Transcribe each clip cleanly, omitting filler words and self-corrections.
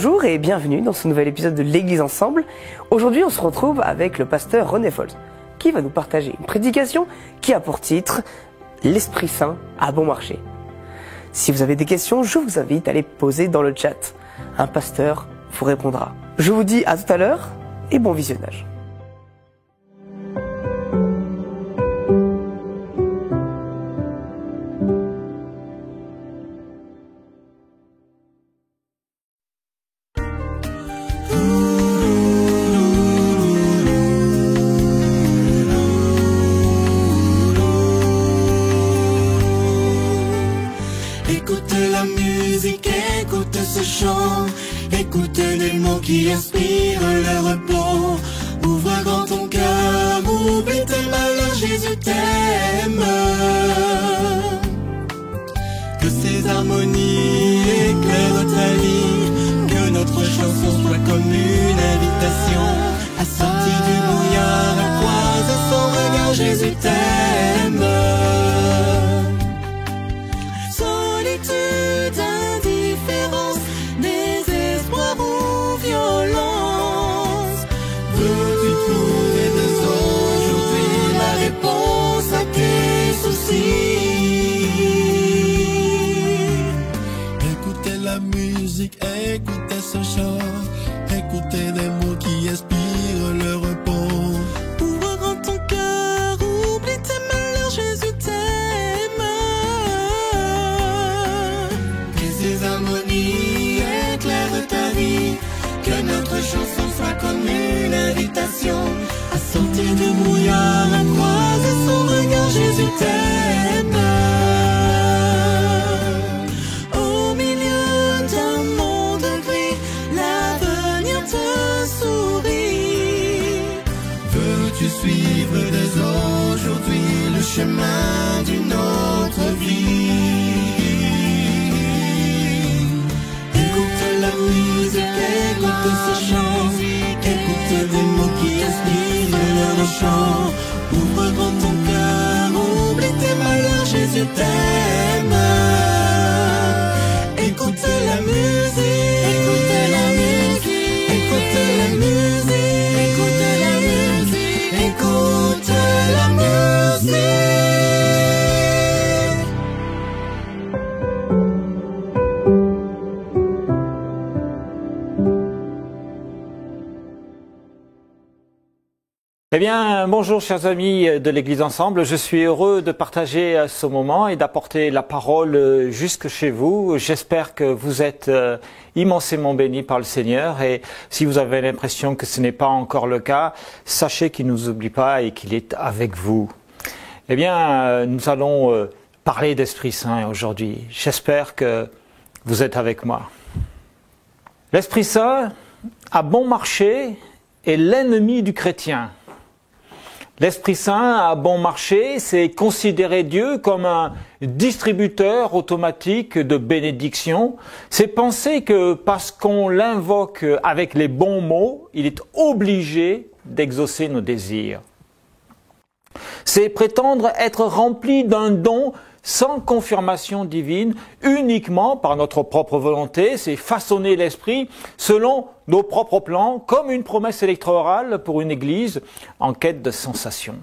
Bonjour et bienvenue dans ce nouvel épisode de l'Église Ensemble. Aujourd'hui, on se retrouve avec le pasteur René Folz, qui va nous partager une prédication qui a pour titre « L'Esprit Saint à bon marché ». Si vous avez des questions, je vous invite à les poser dans le chat. Un pasteur vous répondra. Je vous dis à tout à l'heure et bon visionnage. Écoute les mots qui inspirent le repos. Ouvre grand ton cœur, oublie tes malheurs, Jésus t'aime. Que ces harmonies éclairent ta vie, que notre chanson soit comme une invitation à sortir du brouillard, à croiser son regard, Jésus t'aime. Solitude, indifférence, désespoir ou violence, veux-tu trouver dès aujourd'hui la réponse à tes soucis? Écoutez la musique, écoutez ce chant, écoutez des mots qui inspirent le repos. Ouvre grand ton cœur, oublie tes malheurs, Jésus t'aime. Que ces harmonies éclairent ta vie, que notre chanson soit comme une invitation à sortir du brouillard, à croiser son regard, Jésus t'aime. Au milieu d'un monde gris, l'avenir te sourit. Veux-tu suivre dès aujourd'hui le chemin d'une autre vie? Écoute la musique, écoute ce chant, écoute les mots qui inspirent le chant. Ouvre grand ton cœur, oublie tes malheurs, Jésus t'aime. Écoute la musique, écoute la musique, écoute la musique, écoute la musique, écoute la musique. Eh bien, bonjour chers amis de l'Église Ensemble, je suis heureux de partager ce moment et d'apporter la parole jusque chez vous. J'espère que vous êtes immensément bénis par le Seigneur et si vous avez l'impression que ce n'est pas encore le cas, sachez qu'il ne nous oublie pas et qu'il est avec vous. Eh bien, nous allons parler d'Esprit Saint aujourd'hui. J'espère que vous êtes avec moi. L'Esprit Saint, à bon marché, est l'ennemi du chrétien. L'Esprit Saint à bon marché, c'est considérer Dieu comme un distributeur automatique de bénédictions. C'est penser que parce qu'on l'invoque avec les bons mots, il est obligé d'exaucer nos désirs. C'est prétendre être rempli d'un don sans confirmation divine, uniquement par notre propre volonté, c'est façonner l'esprit selon nos propres plans, comme une promesse électorale pour une église en quête de sensation.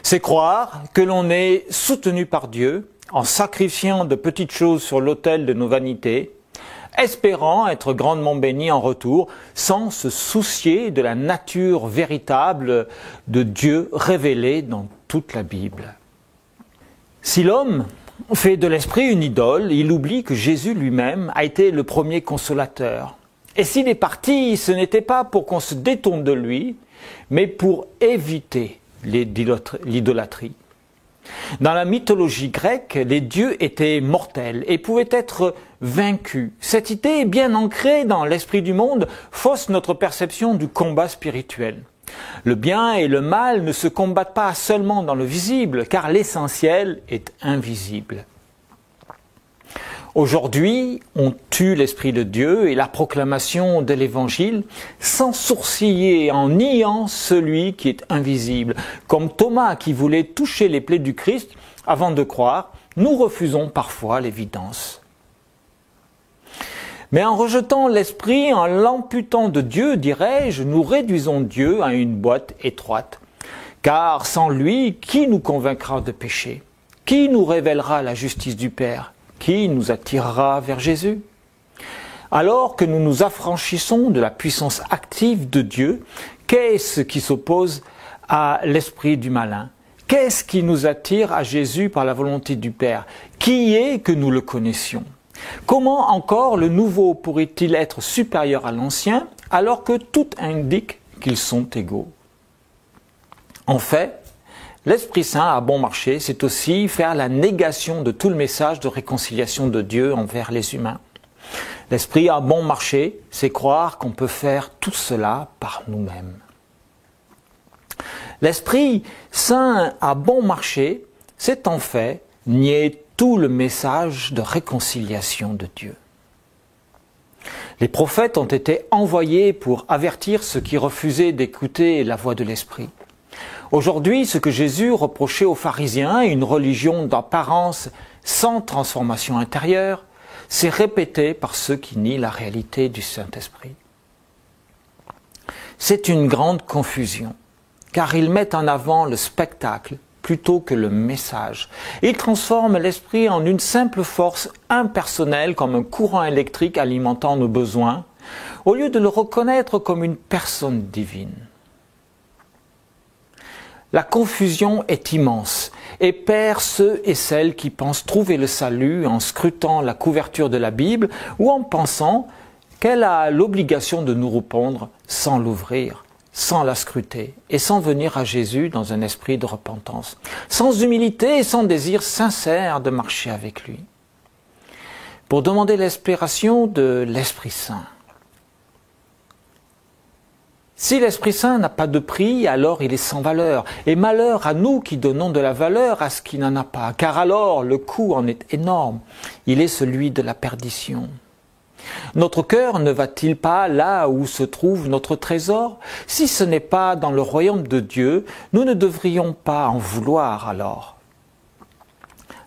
C'est croire que l'on est soutenu par Dieu en sacrifiant de petites choses sur l'autel de nos vanités, espérant être grandement béni en retour, sans se soucier de la nature véritable de Dieu révélée dans toute la Bible. Si l'homme fait de l'esprit une idole, il oublie que Jésus lui-même a été le premier consolateur. Et s'il est parti, ce n'était pas pour qu'on se détourne de lui, mais pour éviter l'idolâtrie. Dans la mythologie grecque, les dieux étaient mortels et pouvaient être vaincus. Cette idée, bien ancrée dans l'esprit du monde, fausse notre perception du combat spirituel. Le bien et le mal ne se combattent pas seulement dans le visible, car l'essentiel est invisible. Aujourd'hui, on tue l'Esprit de Dieu et la proclamation de l'Évangile sans sourciller en niant celui qui est invisible. Comme Thomas qui voulait toucher les plaies du Christ avant de croire, nous refusons parfois l'évidence. Mais en rejetant l'Esprit, en l'amputant de Dieu, dirais-je, nous réduisons Dieu à une boîte étroite. Car sans lui, qui nous convaincra de péché? Qui nous révélera la justice du Père? Qui nous attirera vers Jésus? Alors que nous nous affranchissons de la puissance active de Dieu, qu'est-ce qui s'oppose à l'esprit du malin? Qu'est-ce qui nous attire à Jésus par la volonté du Père? Qui est que nous le connaissions? Comment encore le nouveau pourrait-il être supérieur à l'ancien alors que tout indique qu'ils sont égaux? En fait, l'Esprit Saint à bon marché, c'est aussi faire la négation de tout le message de réconciliation de Dieu envers les humains. L'Esprit à bon marché, c'est croire qu'on peut faire tout cela par nous-mêmes. L'Esprit Saint à bon marché, c'est en fait nier tout le message de réconciliation de Dieu. Les prophètes ont été envoyés pour avertir ceux qui refusaient d'écouter la voix de l'Esprit. Aujourd'hui, ce que Jésus reprochait aux pharisiens, une religion d'apparence sans transformation intérieure, c'est répété par ceux qui nient la réalité du Saint-Esprit. C'est une grande confusion, car ils mettent en avant le spectacle plutôt que le message. Ils transforment l'esprit en une simple force impersonnelle comme un courant électrique alimentant nos besoins, au lieu de le reconnaître comme une personne divine. La confusion est immense et perd ceux et celles qui pensent trouver le salut en scrutant la couverture de la Bible ou en pensant qu'elle a l'obligation de nous répondre sans l'ouvrir, sans la scruter et sans venir à Jésus dans un esprit de repentance, sans humilité et sans désir sincère de marcher avec lui. Pour demander l'inspiration de l'Esprit Saint. Si l'Esprit Saint n'a pas de prix, alors il est sans valeur. Et malheur à nous qui donnons de la valeur à ce qui n'en a pas, car alors le coût en est énorme. Il est celui de la perdition. Notre cœur ne va-t-il pas là où se trouve notre trésor? Si ce n'est pas dans le royaume de Dieu, nous ne devrions pas en vouloir alors.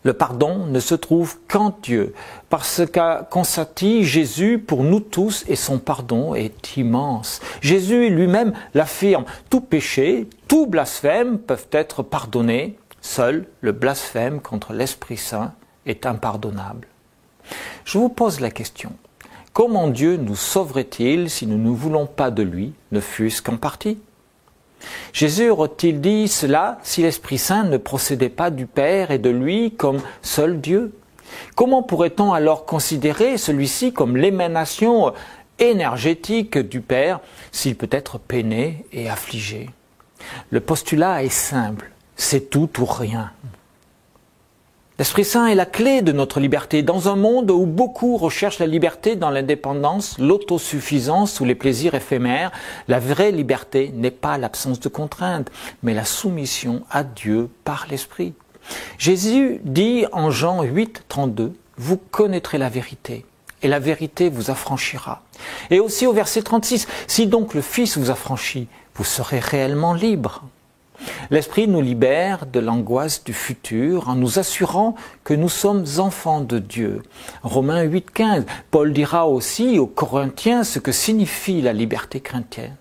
Le pardon ne se trouve qu'en Dieu, parce qu'a consenti Jésus pour nous tous et son pardon est immense. Jésus lui-même l'affirme, tout péché, tout blasphème peuvent être pardonnés, seul le blasphème contre l'Esprit Saint est impardonnable. Je vous pose la question, comment Dieu nous sauverait-il si nous ne voulons pas de lui, ne fût-ce qu'en partie ? Jésus aurait-il dit cela si l'Esprit Saint ne procédait pas du Père et de lui comme seul Dieu? Comment pourrait-on alors considérer celui-ci comme l'émanation énergétique du Père s'il peut être peiné et affligé? Le postulat est simple, c'est tout ou rien. L'Esprit Saint est la clé de notre liberté dans un monde où beaucoup recherchent la liberté dans l'indépendance, l'autosuffisance ou les plaisirs éphémères. La vraie liberté n'est pas l'absence de contraintes, mais la soumission à Dieu par l'Esprit. Jésus dit en Jean 8, 32, « Vous connaîtrez la vérité, et la vérité vous affranchira. » Et aussi au verset 36, « Si donc le Fils vous affranchit, vous serez réellement libres. » L'Esprit nous libère de l'angoisse du futur en nous assurant que nous sommes enfants de Dieu. Romains 8, 15, Paul dira aussi aux Corinthiens ce que signifie la liberté chrétienne.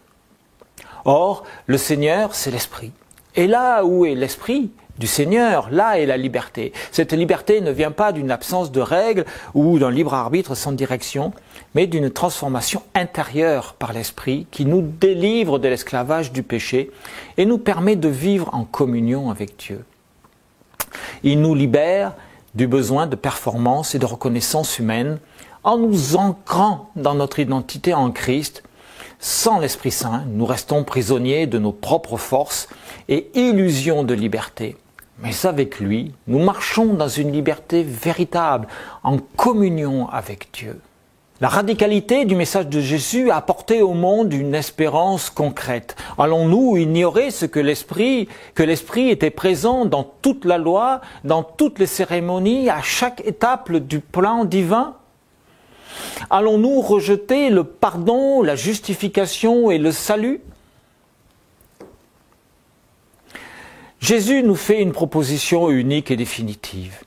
Or, le Seigneur, c'est l'Esprit. Et là où est l'Esprit du Seigneur, là est la liberté. Cette liberté ne vient pas d'une absence de règles ou d'un libre arbitre sans direction, mais d'une transformation intérieure par l'Esprit qui nous délivre de l'esclavage du péché et nous permet de vivre en communion avec Dieu. Il nous libère du besoin de performance et de reconnaissance humaine en nous ancrant dans notre identité en Christ. Sans l'Esprit Saint, nous restons prisonniers de nos propres forces et illusions de liberté. Mais avec lui, nous marchons dans une liberté véritable, en communion avec Dieu. La radicalité du message de Jésus a apporté au monde une espérance concrète. Allons-nous ignorer que l'Esprit était présent dans toute la loi, dans toutes les cérémonies, à chaque étape du plan divin? Allons-nous rejeter le pardon, la justification et le salut? Jésus nous fait une proposition unique et définitive.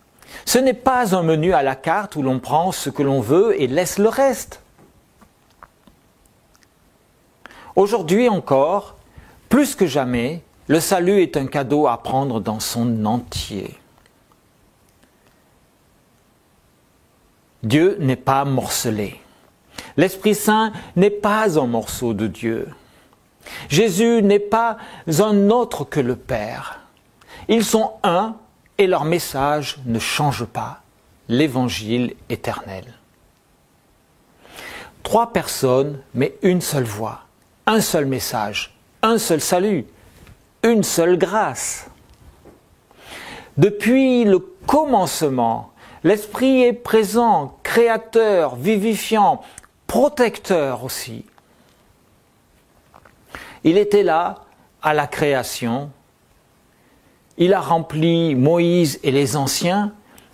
Ce n'est pas un menu à la carte où l'on prend ce que l'on veut et laisse le reste. Aujourd'hui encore, plus que jamais, le salut est un cadeau à prendre dans son entier. Dieu n'est pas morcelé. L'Esprit Saint n'est pas un morceau de Dieu. Jésus n'est pas un autre que le Père. Ils sont un et leur message ne change pas. L'Évangile éternel. 3 personnes, mais une seule voix, un seul message, un seul salut, une seule grâce. Depuis le commencement, l'Esprit est présent, créateur, vivifiant, protecteur aussi. Il était là à la création. Il a rempli Moïse et les anciens,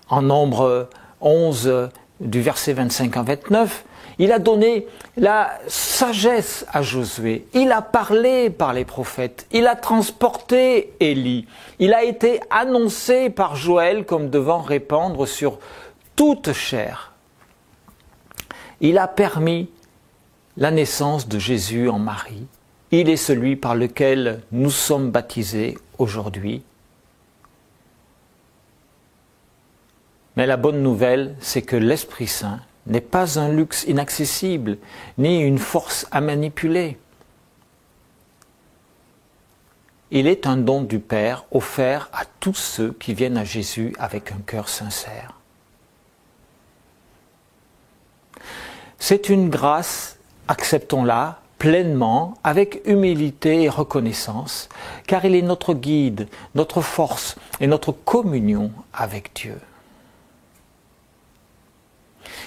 en Nombre 11, du verset 25 à 29. Il a donné la sagesse à Josué. Il a parlé par les prophètes. Il a transporté Élie. Il a été annoncé par Joël comme devant répandre sur toute chair. Il a permis la naissance de Jésus en Marie. Il est celui par lequel nous sommes baptisés aujourd'hui. Mais la bonne nouvelle, c'est que l'Esprit Saint n'est pas un luxe inaccessible, ni une force à manipuler. Il est un don du Père offert à tous ceux qui viennent à Jésus avec un cœur sincère. C'est une grâce, acceptons-la pleinement, avec humilité et reconnaissance, car il est notre guide, notre force et notre communion avec Dieu.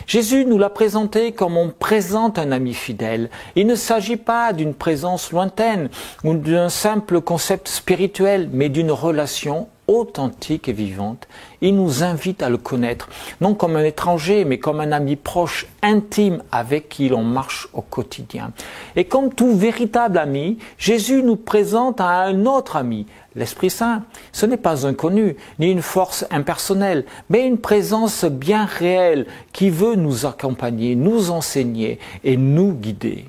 Jésus nous l'a présenté comme on présente un ami fidèle. Il ne s'agit pas d'une présence lointaine ou d'un simple concept spirituel, mais d'une relation authentique et vivante. Il nous invite à le connaître, non comme un étranger, mais comme un ami proche, intime, avec qui l'on marche au quotidien. Et comme tout véritable ami, Jésus nous présente à un autre ami, l'Esprit Saint. Ce n'est pas inconnu, ni une force impersonnelle, mais une présence bien réelle qui veut nous accompagner, nous enseigner et nous guider.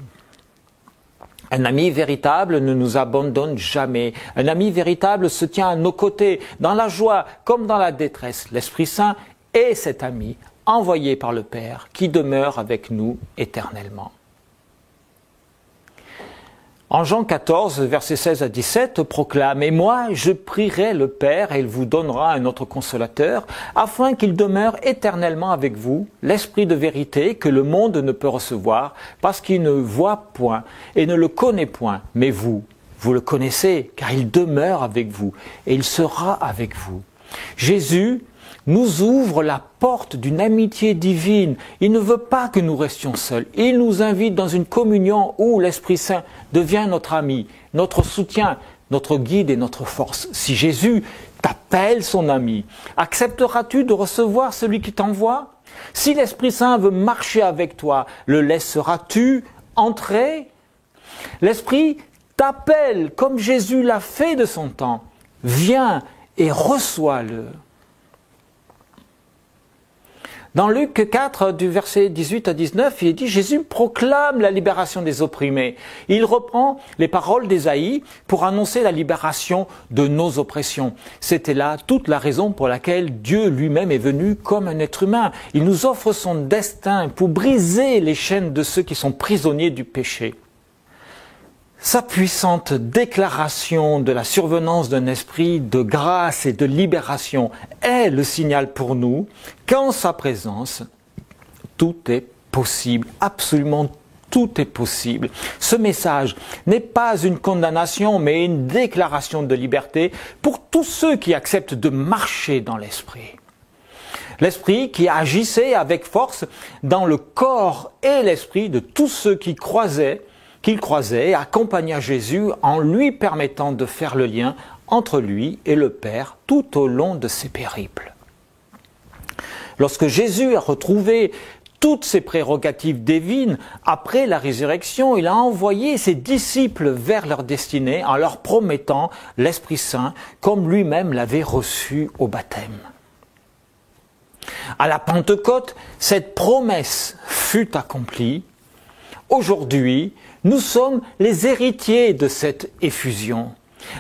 Un ami véritable ne nous abandonne jamais. Un ami véritable se tient à nos côtés, dans la joie comme dans la détresse. L'Esprit Saint est cet ami envoyé par le Père qui demeure avec nous éternellement. En Jean 14, versets 16 à 17, proclame « Et moi, je prierai le Père, et il vous donnera un autre consolateur, afin qu'il demeure éternellement avec vous, l'Esprit de vérité que le monde ne peut recevoir, parce qu'il ne voit point et ne le connaît point. Mais vous, vous le connaissez, car il demeure avec vous, et il sera avec vous. » Jésus nous ouvre la porte d'une amitié divine. Il ne veut pas que nous restions seuls. Il nous invite dans une communion où l'Esprit Saint devient notre ami, notre soutien, notre guide et notre force. Si Jésus t'appelle son ami, accepteras-tu de recevoir celui qui t'envoie? Si l'Esprit Saint veut marcher avec toi, le laisseras-tu entrer? L'Esprit t'appelle comme Jésus l'a fait de son temps. Viens et reçois-le. Dans Luc 4, du verset 18 à 19, il est dit « Jésus proclame la libération des opprimés ». Il reprend les paroles d'Ésaïe pour annoncer la libération de nos oppressions. C'était là toute la raison pour laquelle Dieu lui-même est venu comme un être humain. Il nous offre son destin pour briser les chaînes de ceux qui sont prisonniers du péché. Sa puissante déclaration de la survenance d'un esprit de grâce et de libération est le signal pour nous qu'en sa présence, tout est possible, absolument tout est possible. Ce message n'est pas une condamnation, mais une déclaration de liberté pour tous ceux qui acceptent de marcher dans l'esprit. L'esprit qui agissait avec force dans le corps et l'esprit de tous ceux qu'il croisait et accompagna Jésus en lui permettant de faire le lien entre lui et le Père tout au long de ses périples. Lorsque Jésus a retrouvé toutes ses prérogatives divines, après la résurrection, il a envoyé ses disciples vers leur destinée en leur promettant l'Esprit Saint comme lui-même l'avait reçu au baptême. À la Pentecôte, cette promesse fut accomplie. Aujourd'hui, nous sommes les héritiers de cette effusion.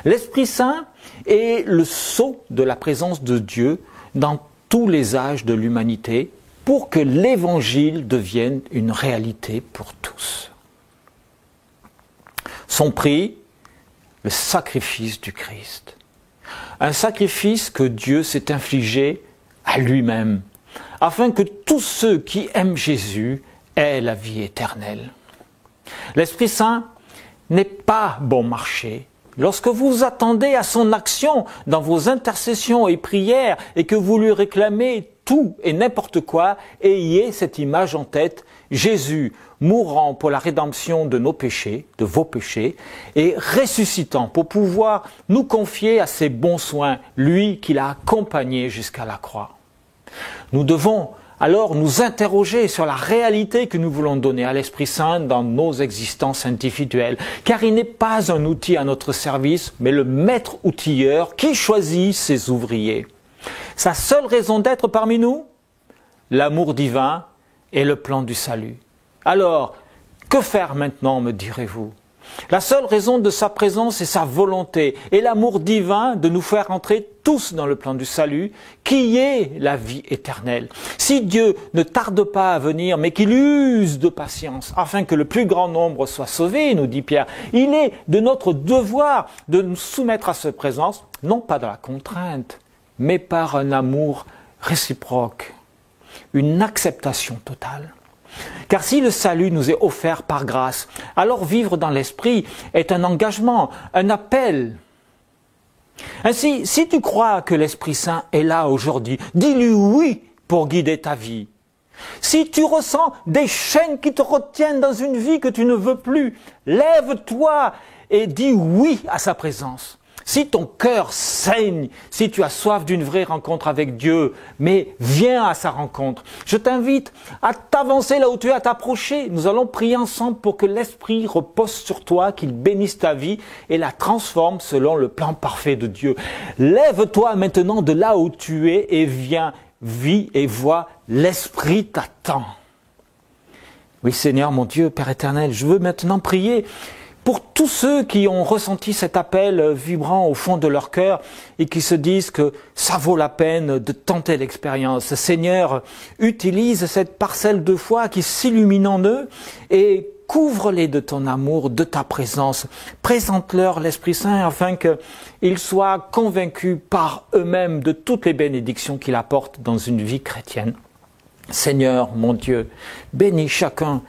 L'Esprit Saint est le sceau de la présence de Dieu dans tous les âges de l'humanité pour que l'Évangile devienne une réalité pour tous. Son prix, le sacrifice du Christ. Un sacrifice que Dieu s'est infligé à lui-même, afin que tous ceux qui aiment Jésus aient la vie éternelle. L'Esprit Saint n'est pas bon marché. Lorsque vous attendez à son action dans vos intercessions et prières et que vous lui réclamez tout et n'importe quoi, ayez cette image en tête, Jésus mourant pour la rédemption de nos péchés, de vos péchés, et ressuscitant pour pouvoir nous confier à ses bons soins, lui qui l'a accompagné jusqu'à la croix. Nous devons alors nous interroger sur la réalité que nous voulons donner à l'Esprit Saint dans nos existences individuelles, car il n'est pas un outil à notre service, mais le maître outilleur qui choisit ses ouvriers. Sa seule raison d'être parmi nous, l'amour divin et le plan du salut. Alors, que faire maintenant, me direz-vous? La seule raison de sa présence est sa volonté et l'amour divin de nous faire entrer tous dans le plan du salut, qui est la vie éternelle. Si Dieu ne tarde pas à venir, mais qu'il use de patience, afin que le plus grand nombre soit sauvé, nous dit Pierre, il est de notre devoir de nous soumettre à sa présence, non pas de la contrainte, mais par un amour réciproque, une acceptation totale. Car si le salut nous est offert par grâce, alors vivre dans l'esprit est un engagement, un appel. Ainsi, si tu crois que l'Esprit Saint est là aujourd'hui, dis-lui oui pour guider ta vie. Si tu ressens des chaînes qui te retiennent dans une vie que tu ne veux plus, lève-toi et dis oui à sa présence. Si ton cœur saigne, si tu as soif d'une vraie rencontre avec Dieu, mais viens à sa rencontre. Je t'invite à t'avancer là où tu es, à t'approcher. Nous allons prier ensemble pour que l'Esprit repose sur toi, qu'il bénisse ta vie et la transforme selon le plan parfait de Dieu. Lève-toi maintenant de là où tu es et viens, vis et vois, l'Esprit t'attend. Oui Seigneur, mon Dieu, Père éternel, je veux maintenant prier pour tous ceux qui ont ressenti cet appel vibrant au fond de leur cœur et qui se disent que ça vaut la peine de tenter l'expérience. Seigneur, utilise cette parcelle de foi qui s'illumine en eux et couvre-les de ton amour, de ta présence. Présente-leur l'Esprit Saint afin qu'ils soient convaincus par eux-mêmes de toutes les bénédictions qu'il apporte dans une vie chrétienne. Seigneur, mon Dieu, bénis chacun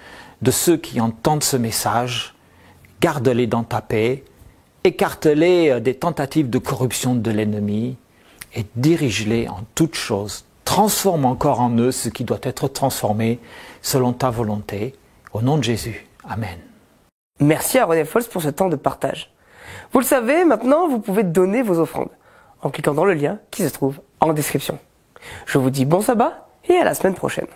de ceux qui entendent ce message. Garde-les dans ta paix, écarte-les des tentatives de corruption de l'ennemi et dirige-les en toutes choses. Transforme encore en eux ce qui doit être transformé selon ta volonté. Au nom de Jésus. Amen. Merci à René Fols pour ce temps de partage. Vous le savez, maintenant vous pouvez donner vos offrandes en cliquant dans le lien qui se trouve en description. Je vous dis bon sabbat et à la semaine prochaine.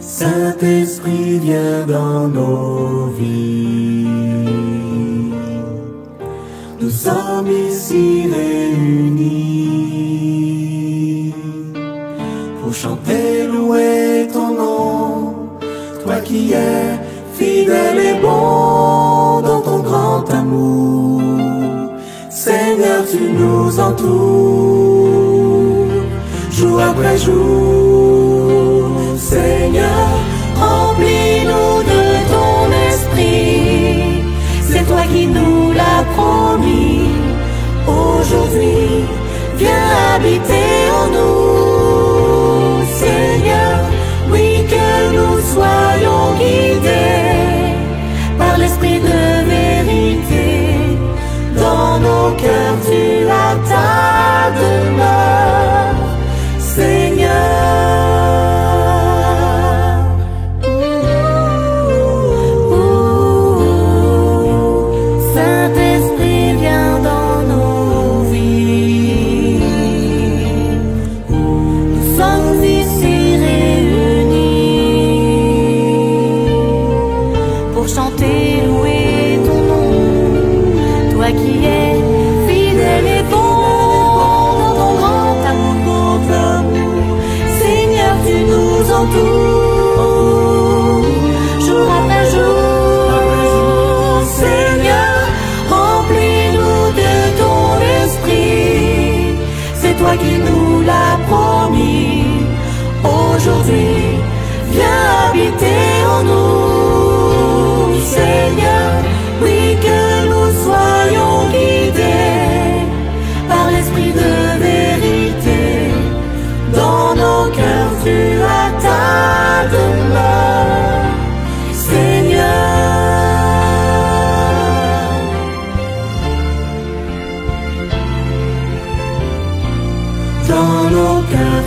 Saint-Esprit, viens dans nos vies. Nous sommes ici réunis pour chanter, louer ton nom. Toi qui es fidèle et bon dans ton grand amour. Seigneur, tu nous entoures jour après jour. Seigneur, remplis-nous de ton esprit. C'est toi qui nous l'as promis. Aujourd'hui, viens habiter en nous. Seigneur, oui, que nous soyons guidés par l'esprit de vérité. Dans nos cœurs, tu as ta demeure, Seigneur. Saint-Esprit, viens dans nos vies.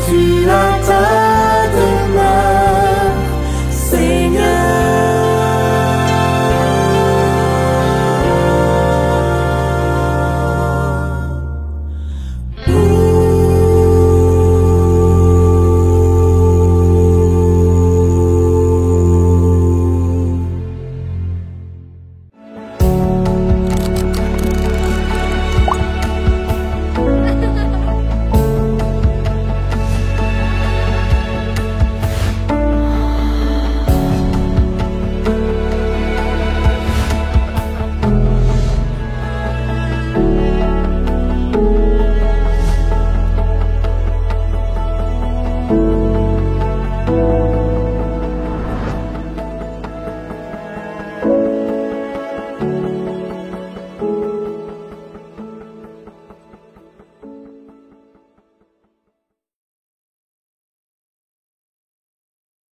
Tu as